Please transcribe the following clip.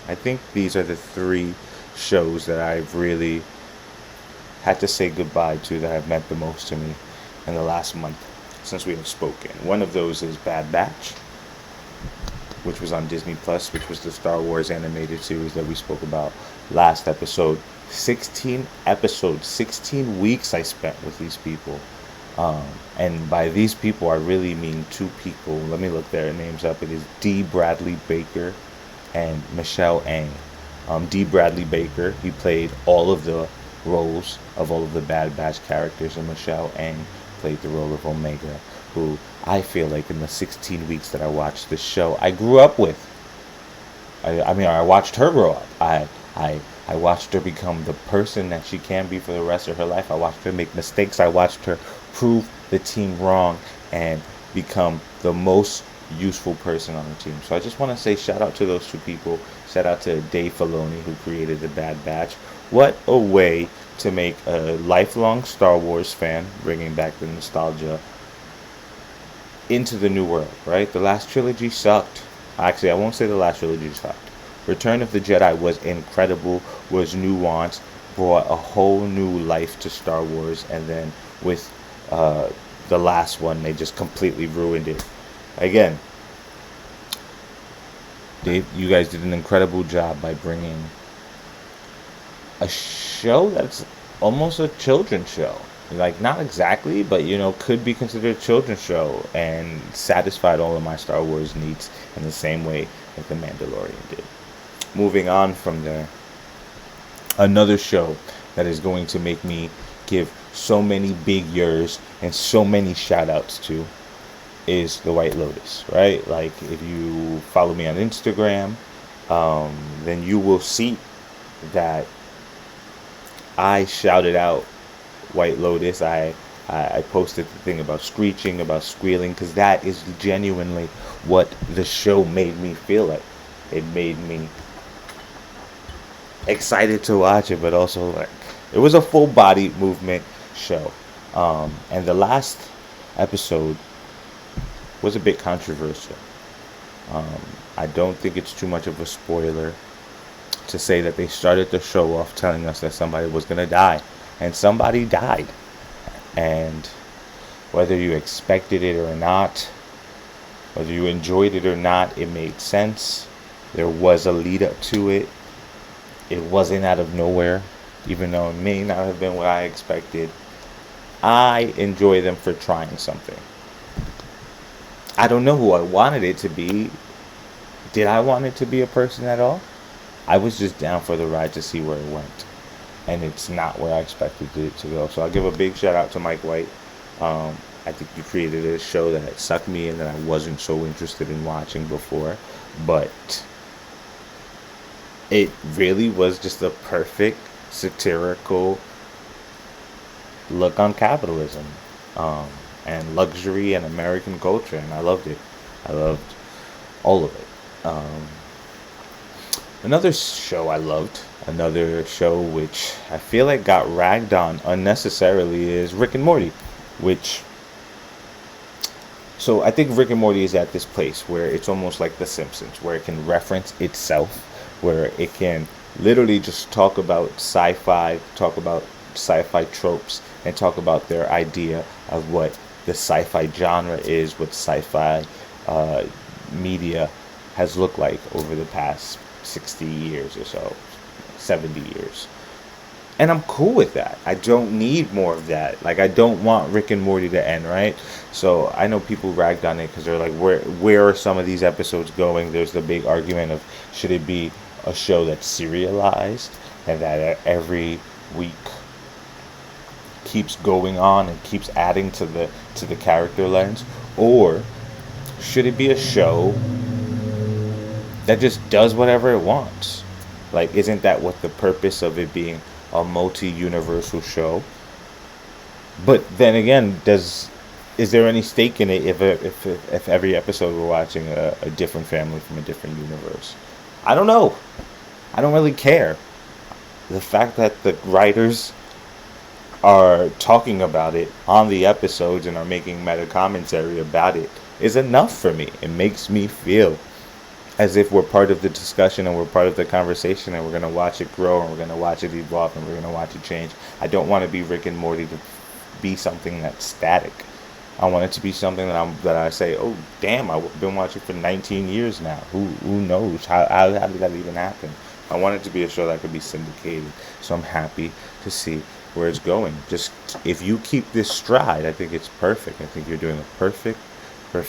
I think these are the three shows that I've really had to say goodbye to, that have meant the most to me in the last month since we have spoken. One of those is Bad Batch, which was on Disney Plus, which was the Star Wars animated series that we spoke about last episode. 16 episodes, 16 weeks I spent with these people. And by these people, I really mean two people. Let me look their names up. It is D. Bradley Baker and Michelle Ang. D. Bradley Baker, he played all of the roles of all of the Bad Batch characters, and Michelle Ang played the role of Omega, who I feel like in the 16 weeks that I watched this show, I grew up with. I mean, I watched her grow up. I watched her become the person that she can be for the rest of her life. I watched her make mistakes. I watched her prove the team wrong and become the most useful person on the team. So I just want to say shout out to those two people. Shout out to Dave Filoni, who created the Bad Batch. What a way to make a lifelong Star Wars fan, bringing back the nostalgia, into the new world, right? The last trilogy sucked. Actually, I won't say the last trilogy sucked. Return of the Jedi was incredible, was nuanced, brought a whole new life to Star Wars, and then with the last one, they just completely ruined it. Again, Dave, you guys did an incredible job by bringing a show that's almost a children's show. Like, not exactly, but, could be considered a children's show, and satisfied all of my Star Wars needs in the same way that The Mandalorian did. Moving on from there, another show that is going to make me give so many big years and so many shout outs to is The White Lotus, right? Like, if you follow me on Instagram, then you will see that I shouted out White Lotus. I posted the thing about screeching, about squealing, because that is genuinely what the show made me feel like. It made me excited to watch it, but also like it was a full body movement show. And the last episode was a bit controversial. I don't think it's too much of a spoiler to say that they started the show off telling us that somebody was going to die. And somebody died. And whether you expected it or not, whether you enjoyed it or not, it made sense. There was a lead up to it. It wasn't out of nowhere, even though it may not have been what I expected. I enjoy them for trying something. I don't know who I wanted it to be. Did I want it to be a person at all? I was just down for the ride to see where it went. And it's not where I expected it to go. So I'll give a big shout out to Mike White. I think you created a show that sucked me in, that I wasn't so interested in watching before. But it really was just a perfect satirical look on capitalism and luxury and American culture. And I loved it. I loved all of it. Another show I loved, another show which I feel like got ragged on unnecessarily, is Rick and Morty, so I think Rick and Morty is at this place where it's almost like The Simpsons, where it can reference itself, where it can literally just talk about sci-fi tropes, and talk about their idea of what the sci-fi genre is, what sci-fi media has looked like over the past 60 years or so, 70 years. And I'm cool with that. I don't need more of that. Like, I don't want Rick and Morty to end, right? So I know people ragged on it because they're like, where are some of these episodes going? There's the big argument of, should it be a show that's serialized and that every week keeps going on and keeps adding to the character lens, or should it be a show that just does whatever it wants? Like, isn't that what the purpose of it being a multi-universal show? But then again, is there any stake in it if every episode we're watching a different family from a different universe? I don't know. I don't really care. The fact that the writers are talking about it on the episodes and are making meta commentary about it is enough for me. It makes me feel as if we're part of the discussion and we're part of the conversation, and we're going to watch it grow and we're going to watch it evolve and we're going to watch it change. I don't want to be Rick and Morty to be something that's static. I want it to be something that I say, oh damn, I've been watching for 19 years now. Who knows? How did that even happen? I want it to be a show that could be syndicated. So I'm happy to see where it's going. Just if you keep this stride, I think it's perfect. I think you're doing a perfect